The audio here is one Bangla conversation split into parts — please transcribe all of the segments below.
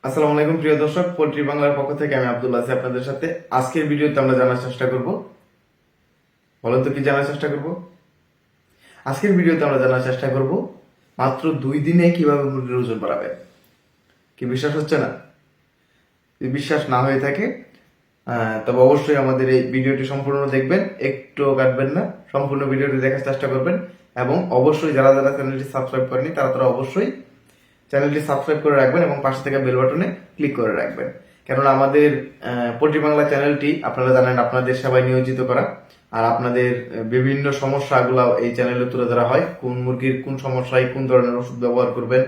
আসসালামু আলাইকুম প্রিয় দর্শক, পোল্ট্রি বাংলার পক্ষ থেকে আমি আব্দুল্লাহ আছি আপনাদের সাথে। আজকের ভিডিওতে আমরা জানার চেষ্টা করব, বলেন তো কি জানার চেষ্টা করব? আজকের ভিডিওতে আমরা জানার চেষ্টা করব মাত্র 2 দিনে কিভাবে মুরগির ওজন বাড়াবে। কি বিশ্বাস হচ্ছে না? যদি বিশ্বাস না হয়ে থাকে তবে অবশ্যই আমাদের এই ভিডিওটি সম্পূর্ণ দেখবেন, একটু কাটবেন না, সম্পূর্ণ ভিডিওটি দেখার চেষ্টা করবেন। এবং অবশ্যই যারা যারা চ্যানেলটি সাবস্ক্রাইব করেনি তারা অবশ্যই চ্যানেলটি সাবস্ক্রাইব করে রাখবেন এবং পাশে থাকা বেল বাটনে ক্লিক করে রাখবেন। কেননা আমাদের পোল্ট্রি বাংলা চ্যানেলটি আপনারা জানেন আপনাদের সেবায় নিয়োজিত করা, আর আপনাদের বিভিন্ন সমস্যাগুলো এই চ্যানেলে তুলে ধরা হয়। কোন মুরগির কোন সমস্যায় কোন ধরনের ওষুধ ব্যবহার করবেন,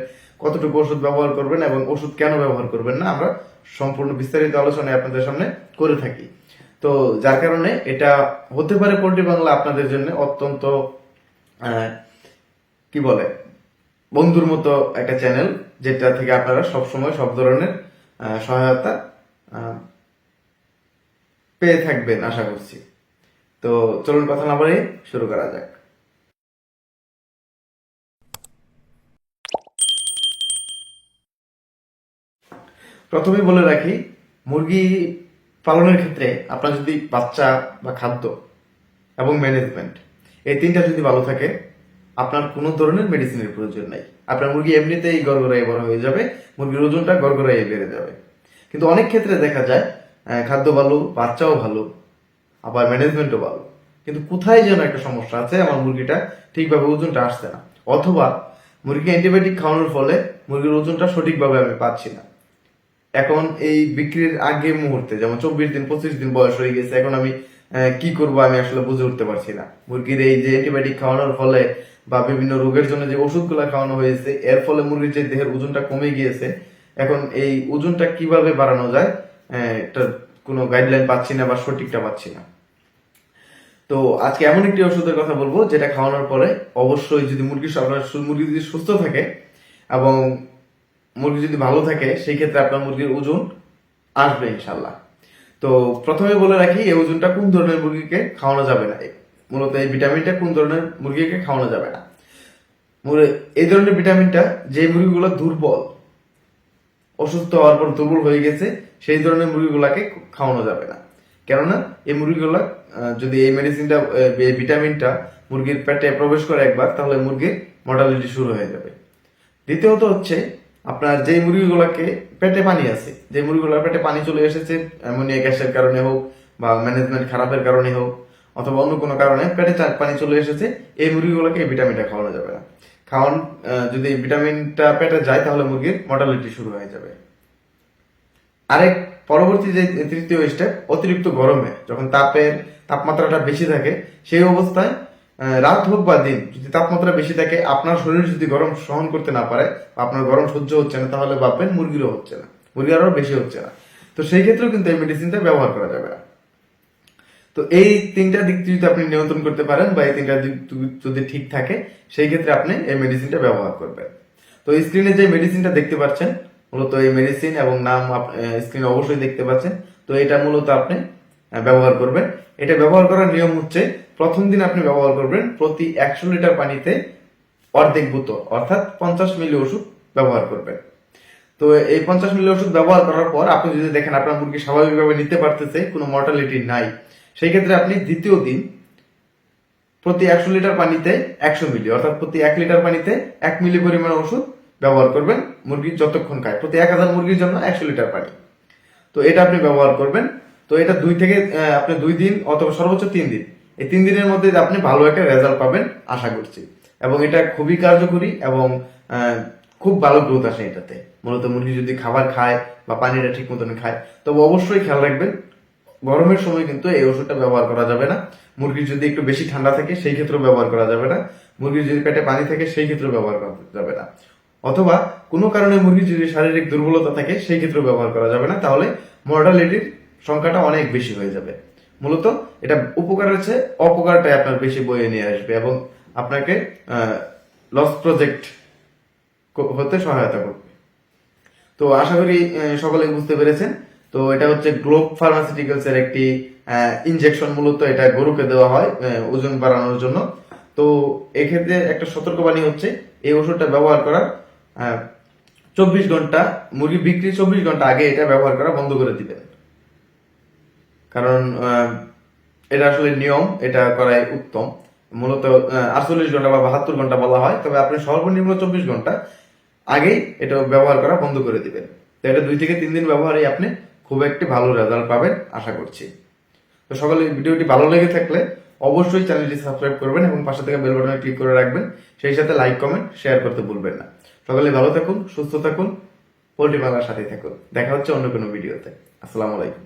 কতটুকু ওষুধ ব্যবহার করবেন এবং ওষুধ কেন ব্যবহার করবেন না, আমরা সম্পূর্ণ বিস্তারিত আলোচনায় আপনাদের সামনে করে থাকি। তো যার কারণে এটা হতে পারে পোল্ট্রি বাংলা আপনাদের জন্য অত্যন্ত কি বলে বন্ধুর মতো একটা চ্যানেল, যেটা থেকে আপনারা সবসময় সব ধরনের সহায়তা পেয়ে থাকবেন আশা করছি। তো চলুন কথা না বলে শুরু করা যাক। প্রথমেই বলে রাখি, মুরগি পালনের ক্ষেত্রে আপনার যদি বাচ্চা বা খাদ্য এবং ম্যানেজমেন্ট এই তিনটা যদি ভালো থাকে, আপনার কোনো ধরনের মেডিসিনের প্রয়োজন নাই। আপনার মুরগি এমনিতেই গড়গড়াই বড় হয়ে যাবে, মুরগির ওজনটা গড়গড়াই বেড়ে যাবে। কিন্তু অনেক ক্ষেত্রে দেখা যায় খাদ্য ভালো, বাচ্চাও ভালো, আবার ম্যানেজমেন্টও ভালো, কিন্তু কোথায় যেন একটা সমস্যা আছে, আমার মুরগিটা ঠিকভাবে ওজনটা আসছে না, অথবা মুরগিকে অ্যান্টিবায়োটিক খাওয়ানোর ফলে মুরগির ওজনটা সঠিকভাবে আমি পাচ্ছি না। এখন এই বিক্রির আগে মুহূর্তে, যেমন 24 দিন 25 দিন বয়স হয়ে গেছে, এখন আমি কি করব আমি আসলে বুঝে উঠতে পারছি না। মুরগির এই যে অ্যান্টিবায়োটিক খাওয়ানোর ফলে বা বিভিন্ন রোগের জন্য যে ওষুধগুলো খাওয়ানো হয়েছে, এর ফলে মুরগির যে দেহের ওজনটা কমে গিয়েছে। এখন এই ওজনটা কিভাবে বাড়ানো যায়, এটা কোনো গাইডলাইন পাচ্ছি না বা সঠিকটা পাচ্ছি না। তো আজকে এমন একটি ওষুধের কথা বলবো যেটা খাওয়ানোর পরে অবশ্যই, যদি মুরগি যদি সুস্থ থাকে এবং মুরগি যদি ভালো থাকে, সেই ক্ষেত্রে আপনার মুরগির ওজন আসবে ইনশাল্লাহ। তো প্রথমে বলে রাখি, এই ওজনটা কোন ধরনের মুরগিকে খাওয়ানো যাবে না, মূলত এই ভিটামিনটা কোন ধরনের মুরগিকে খাওয়ানো যাবে না। এই ধরনের ভিটামিনটা যে মুরগিগুলো দুর্বল, অসুস্থ হওয়ার পর দুর্বল হয়ে গেছে, সেই ধরনের মুরগিগুলাকে খাওয়ানো যাবে না। কেননা এই মুরগিগুলা যদি এই মেডিসিনটা, এই ভিটামিনটা মুরগির পেটে প্রবেশ করে একবার, তাহলে মুরগির মর্টালিটি শুরু হয়ে যাবে। দ্বিতীয়ত হচ্ছে, আপনার যে মুরগিগুলোকে পেটে পানি আছে, যে মুরগিগুলোর পেটে পানি চলে এসেছে অ্যামোনিয়া গ্যাসের কারণে হোক বা ম্যানেজমেন্ট খারাপের কারণে হোক অথবা অন্য কোনো কারণে পেটে পানি চলে এসেছে, এই মুরগিগুলোকে এই ভিটামিনটা খাওয়ানো যাবে না। যদি ভিটামিনটা পেটে যায়, তাহলে মুরগির মর্টালিটি শুরু হয়ে যাবে। আরেক পরবর্তী যে তৃতীয় স্টেপ, অতিরিক্ত গরমে যখন তাপমাত্রাটা বেশি থাকে, সেই অবস্থায় রাত হোক বা দিন, যদি তাপমাত্রা বেশি থাকে, আপনার শরীর যদি গরম সহন করতে না পারে, আপনার গরম সহ্য হচ্ছে না, তাহলে ভাববেন মুরগিরও হচ্ছে না, মুরগির আরো বেশি হচ্ছে না। তো সেই ক্ষেত্রেও কিন্তু এই মেডিসিনটা ব্যবহার করা যাবে না। তো এই তিনটা দিক যদি আপনি নিয়ন্ত্রণ করতে পারেন বা এই তিনটা দিক যদি ঠিক থাকে, সেই ক্ষেত্রে আপনি এই মেডিসিনটা ব্যবহার করবেন। তো স্ক্রিনে যে মেডিসিনটা দেখতে পাচ্ছেন, মূলত এই মেডিসিন এবং নাম স্ক্রিনে অবশ্যই দেখতে পাচ্ছেন। তো এটা মূলত আপনি ব্যবহার করবেন। এটা ব্যবহার করার নিয়ম হচ্ছে, প্রথম দিন আপনি ব্যবহার করবেন প্রতি 100 লিটার পানিতে অর্ধেক বোতল, অর্থাৎ 50 মিলি ওষুধ ব্যবহার করবেন। তো এই 50 মিলি ওষুধ ব্যবহার করার পর আপনি যদি দেখেন আপনার মুরগি স্বাভাবিকভাবে নিতে পারতেছে, কোনো মর্টালিটি নাই, সেই ক্ষেত্রে আপনি দ্বিতীয় দিন প্রতি 100 লিটার পানিতে 100 মিলি, অর্থাৎ প্রতি 1 লিটার পানিতে 1 মিলি পরিমাণ ওষুধ ব্যবহার করবেন। মুরগি যতক্ষণ খায়, প্রতি 1000 মুরগির জন্য 100 লিটার পানি। তো এটা আপনি ব্যবহার করবেন। তো এটা আপনি 2 দিন অথবা সর্বোচ্চ 3 দিন, এই 3 দিনের মধ্যে আপনি ভালো একটা রেজাল্ট পাবেন আশা করছি। এবং এটা খুবই কার্যকরী এবং খুব ভালো গ্রোথ আসে এটাতে। মূলত মুরগি যদি খাবার খায় বা পানিটা ঠিক মতন খায়, তবে অবশ্যই খেয়াল রাখবেন, গরমের সময় কিন্তু এই ওষুধটা ব্যবহার করা যাবে না। মুরগির যদি একটু বেশি ঠান্ডা থাকে, সেই ক্ষেত্রেও ব্যবহার করা যাবে না। মুরগির যদি পেটে পানি থাকে, সেই ক্ষেত্রেও ব্যবহার করা যাবে না। অথবা কোনো কারণে মুরগির যদি শারীরিক দুর্বলতা থাকে, সেই ক্ষেত্রেও ব্যবহার করা যাবে না, তাহলে মর্টালিটির সংখ্যাটা অনেক বেশি হয়ে যাবে। মূলত এটা উপকারের চেয়ে অপকারটাই আপনার বেশি বয়ে নিয়ে আসবে এবং আপনাকে লস প্রজেক্ট হতে সহায়তা করবে। তো আশা করি সকলে বুঝতে পেরেছেন। তো এটা হচ্ছে গ্লোব ফার্মাসিউটিক্যালস এর একটি ইনজেকশন, মূলত এটা গরুকে দেওয়া হয় ওজন বাড়ানোর জন্য। তো এক্ষেত্রে একটা সতর্কবাণী হচ্ছে, এই ওষুধটা ব্যবহার করার ঘন্টা মুরগি বিক্রি 24 ঘন্টা আগে এটা ব্যবহার করা বন্ধ করে দিবেন। কারণ এটা আসলে নিয়ম, এটা করাই উত্তম। মূলত 48 ঘন্টা বা 72 ঘন্টা বলা হয়, তবে আপনি সর্বনিম্ন 24 ঘন্টা আগেই এটা ব্যবহার করা বন্ধ করে দিবেন। তো এটা 2 থেকে 3 দিন ব্যবহারেই আপনি খুব একটি ভালো রেজাল্ট পাবেন আশা করছি। তো সকলে ভিডিওটি ভালো লেগে থাকলে অবশ্যই চ্যানেলটি সাবস্ক্রাইব করবেন এবং পাশে থেকে বেল বাটনে ক্লিক করে রাখবেন। সেই সাথে লাইক, কমেন্ট, শেয়ার করতে ভুলবেন না। সকলে ভালো থাকুন, সুস্থ থাকুন, পোল্ট্রি পালার সাথে থাকুন। দেখা হচ্ছে অন্য কোনো ভিডিওতে। আসসালামু আলাইকুম।